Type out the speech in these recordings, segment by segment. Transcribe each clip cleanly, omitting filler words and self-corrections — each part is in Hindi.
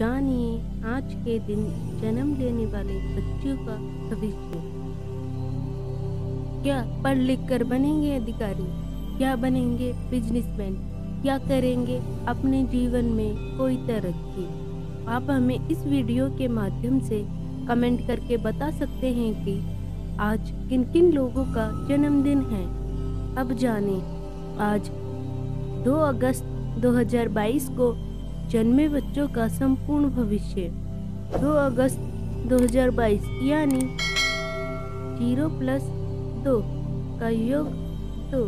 जानिए आज के दिन जन्म लेने वाले बच्चों का भविष्य। क्या पढ़ लिख कर बनेंगे अधिकारी, या बनेंगे बिजनेसमैन, या करेंगे अपने जीवन में कोई तरक्की? आप हमें इस वीडियो के माध्यम से कमेंट करके बता सकते हैं कि आज किन किन लोगों का जन्मदिन है। अब जाने आज 2 अगस्त 2022 को जन्मे बच्चों का संपूर्ण भविष्य। 2 अगस्त 2022 यानी 0 + 2 का योग 2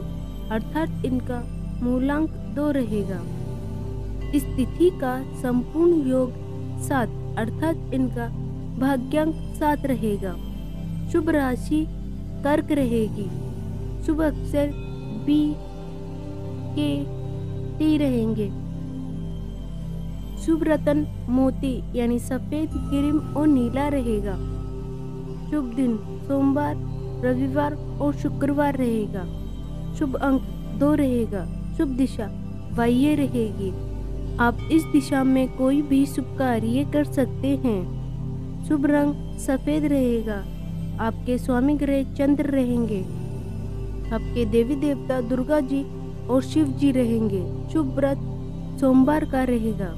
अर्थात इनका मूलांक 2 रहेगा। इस तिथि का संपूर्ण योग 7 अर्थात इनका भाग्यांक 7 रहेगा। शुभ राशि कर्क रहेगी। शुभ अक्षर B, K, T रहेंगे। शुभ रत्न मोती यानी सफेद, क्रीम और नीला रहेगा। शुभ दिन सोमवार, रविवार और शुक्रवार रहेगा। शुभ अंक 2 रहेगा। शुभ दिशा वाह्य रहेगी। आप इस दिशा में कोई भी शुभ कार्य कर सकते हैं। शुभ रंग सफेद रहेगा। आपके स्वामी ग्रह चंद्र रहेंगे। आपके देवी देवता दुर्गा जी और शिव जी रहेंगे। शुभ व्रत सोमवार का रहेगा।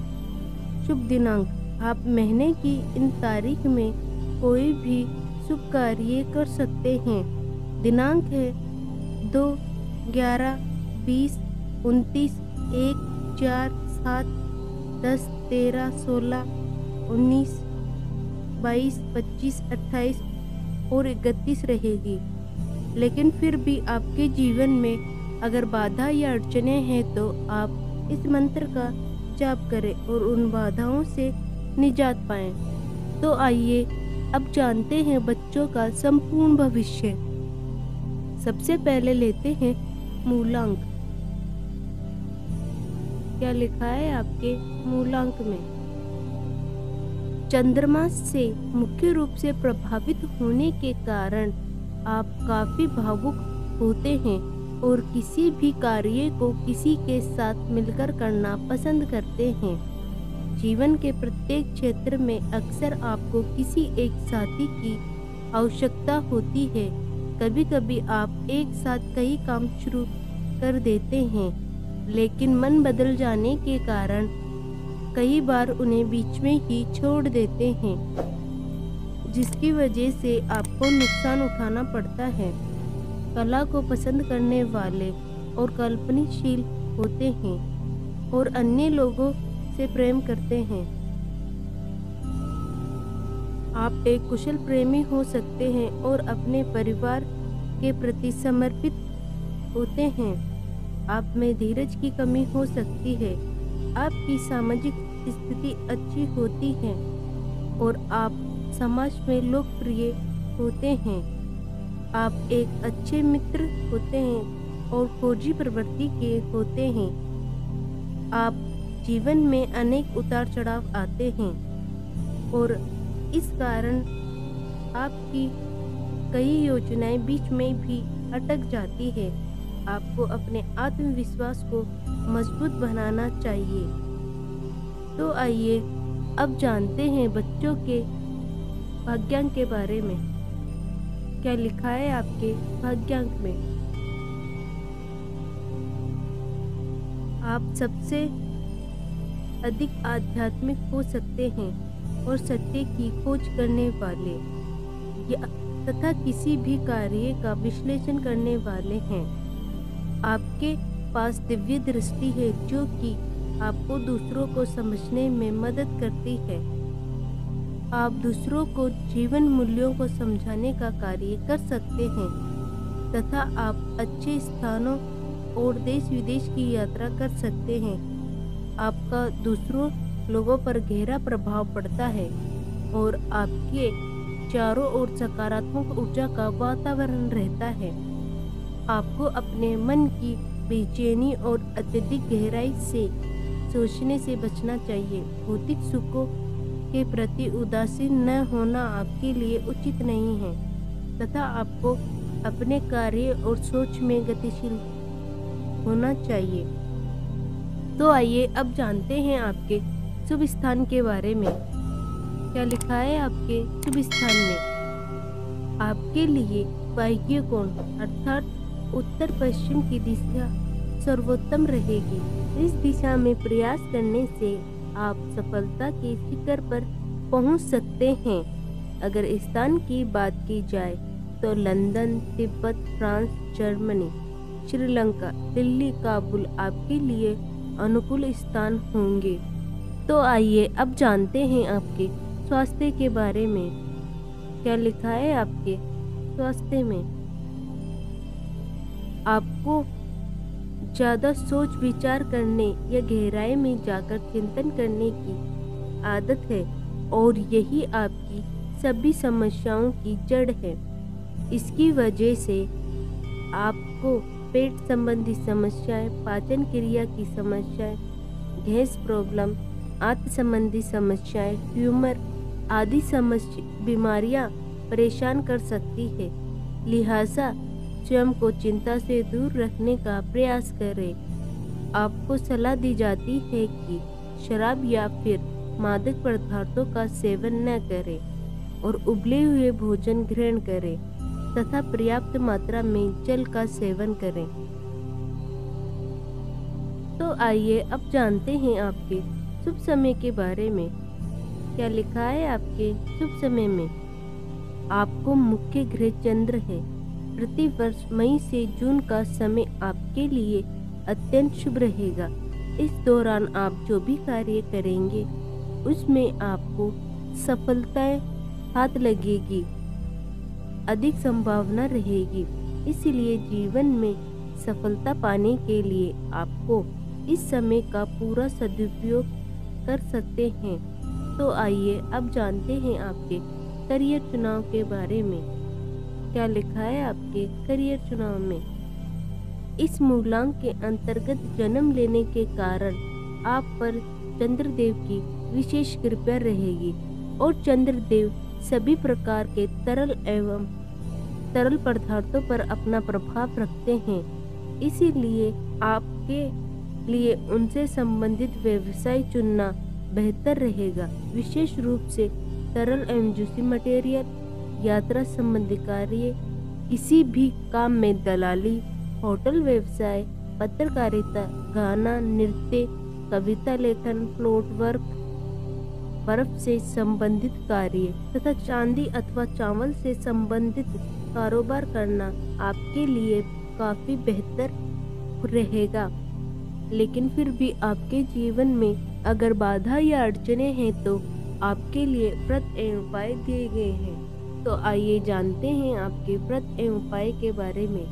शुभ दिनांक आप महीने की इन तारीख में कोई भी शुभ कार्य कर सकते हैं। दिनांक है 2, 11, 20, 29, 1, 4, 7, 10, 13, 16, 19, 22, 25, 28 और 31 रहेगी। लेकिन फिर भी आपके जीवन में अगर बाधा या अड़चने हैं तो आप इस मंत्र का जाप करें और उन बाधाओं से निजात पाएं। तो आइए अब जानते हैं बच्चों का संपूर्ण भविष्य। सबसे पहले लेते हैं मूलांक। क्या लिखा है आपके मूलांक में? चंद्रमा से मुख्य रूप से प्रभावित होने के कारण आप काफी भावुक होते हैं और किसी भी कार्य को किसी के साथ मिलकर करना पसंद करते हैं। जीवन के प्रत्येक क्षेत्र में अक्सर आपको किसी एक साथी की आवश्यकता होती है। कभी कभी आप एक साथ कई काम शुरू कर देते हैं, लेकिन मन बदल जाने के कारण कई बार उन्हें बीच में ही छोड़ देते हैं, जिसकी वजह से आपको नुकसान उठाना पड़ता है। कला को पसंद करने वाले और कल्पनाशील होते हैं और अन्य लोगों से प्रेम करते हैं। आप एक कुशल प्रेमी हो सकते हैं और अपने परिवार के प्रति समर्पित होते हैं। आप में धीरज की कमी हो सकती है। आपकी सामाजिक स्थिति अच्छी होती है और आप समाज में लोकप्रिय होते हैं। आप एक अच्छे मित्र होते हैं और खोजी प्रवृत्ति के होते हैं। आप जीवन में अनेक उतार चढ़ाव आते हैं और इस कारण आपकी कई योजनाएं बीच में भी अटक जाती है। आपको अपने आत्मविश्वास को मजबूत बनाना चाहिए। तो आइए अब जानते हैं बच्चों के भाग्यांक के बारे में। क्या लिखा है आपके भाग्यांक में? आप सबसे अधिक आध्यात्मिक हो सकते हैं और सत्य की खोज करने वाले तथा किसी भी कार्य का विश्लेषण करने वाले हैं। आपके पास दिव्य दृष्टि है जो कि आपको दूसरों को समझने में मदद करती है। आप दूसरों को जीवन मूल्यों को समझाने का कार्य कर सकते हैं तथा आप अच्छे स्थानों और देश विदेश की यात्रा कर सकते हैं। आपका दूसरों लोगों पर गहरा प्रभाव पड़ता है और आपके चारों ओर सकारात्मक ऊर्जा का वातावरण रहता है। आपको अपने मन की बेचैनी और अत्यधिक गहराई से सोचने से बचना चाहिए। भौतिक सुखों के प्रति उदासीन न होना आपके लिए उचित नहीं है तथा आपको अपने कार्य और सोच में गतिशील होना चाहिए। तो आइए अब जानते हैं आपके शुभ स्थान के बारे में। क्या लिखा है आपके शुभ स्थान में? आपके लिए वायव्य कोण अर्थात उत्तर पश्चिम की दिशा सर्वोत्तम रहेगी। इस दिशा में प्रयास करने से आप सफलता के शिखर पर पहुंच सकते हैं। अगर स्थान की बात की जाए तो London, Tibet, France, Germany, Sri Lanka, Delhi, Kabul आपके लिए अनुकूल स्थान होंगे। तो आइए अब जानते हैं आपके स्वास्थ्य के बारे में। क्या लिखा है आपके स्वास्थ्य में? आपको ज़्यादा सोच विचार करने या गहराई में जाकर चिंतन करने की आदत है और यही आपकी सभी समस्याओं की जड़ है। इसकी वजह से आपको पेट संबंधी समस्याएं, पाचन क्रिया की समस्याएं, गैस प्रॉब्लम, आंत संबंधी समस्याएं, ट्यूमर आदि बीमारियां परेशान कर सकती है। लिहाजा स्वयं को चिंता से दूर रखने का प्रयास करें। आपको सलाह दी जाती है कि शराब या फिर मादक पदार्थों का सेवन न करें और उबले हुए भोजन ग्रहण करें तथा पर्याप्त मात्रा में जल का सेवन करें। तो आइए अब जानते हैं आपके शुभ समय के बारे में। क्या लिखा है आपके शुभ समय में? आपको मुख्य ग्रह चंद्र है। प्रति वर्ष मई से जून का समय आपके लिए अत्यंत शुभ रहेगा। इस दौरान आप जो भी कार्य करेंगे उसमें आपको सफलताएं हाथ लगेगी, अधिक संभावना रहेगी। इसलिए जीवन में सफलता पाने के लिए आपको इस समय का पूरा सदुपयोग कर सकते हैं। तो आइए अब जानते हैं आपके करियर चुनाव के बारे में। क्या लिखा है आपके करियर चुनाव में? इस मूलांक के अंतर्गत जन्म लेने के कारण आप पर चंद्रदेव की विशेष कृपा रहेगी और चंद्रदेव सभी प्रकार के तरल पदार्थों पर अपना प्रभाव रखते हैं। इसीलिए आपके लिए उनसे संबंधित व्यवसाय चुनना बेहतर रहेगा। विशेष रूप से तरल एवं जूसी मटेरियल, यात्रा संबंधी कार्य, किसी भी काम में दलाली, होटल व्यवसाय, पत्रकारिता, गाना, नृत्य, कविता लेखन, प्लॉट वर्क, बर्फ से संबंधित कार्य तथा चांदी अथवा चावल से संबंधित कारोबार करना आपके लिए काफी बेहतर रहेगा। लेकिन फिर भी आपके जीवन में अगर बाधा या अड़चने हैं तो आपके लिए व्रत एवं उपाय दिए गए हैं। तो आइए जानते हैं आपके व्रत एवं उपाय के बारे में।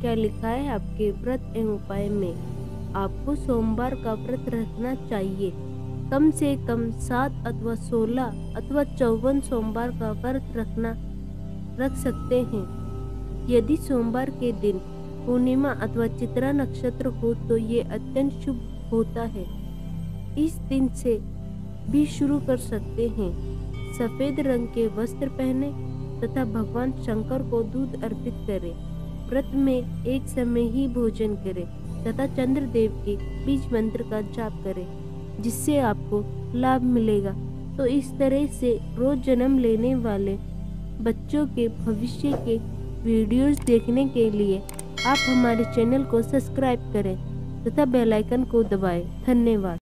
क्या लिखा है आपके व्रत एवं उपाय में? आपको सोमवार का व्रत रखना चाहिए। कम से कम 7 अथवा 16 अथवा 54 सोमवार का व्रत रख सकते हैं। यदि सोमवार के दिन पूर्णिमा अथवा चित्रा नक्षत्र हो तो ये अत्यंत शुभ होता है। इस दिन से भी शुरू कर सकते हैं। सफेद रंग के वस्त्र पहने तथा भगवान शंकर को दूध अर्पित करें। व्रत में एक समय ही भोजन करें तथा चंद्रदेव के बीज मंत्र का जाप करें, जिससे आपको लाभ मिलेगा। तो इस तरह से रोज जन्म लेने वाले बच्चों के भविष्य के वीडियोस देखने के लिए आप हमारे चैनल को सब्सक्राइब करें तथा बेल आइकन को दबाएं। धन्यवाद।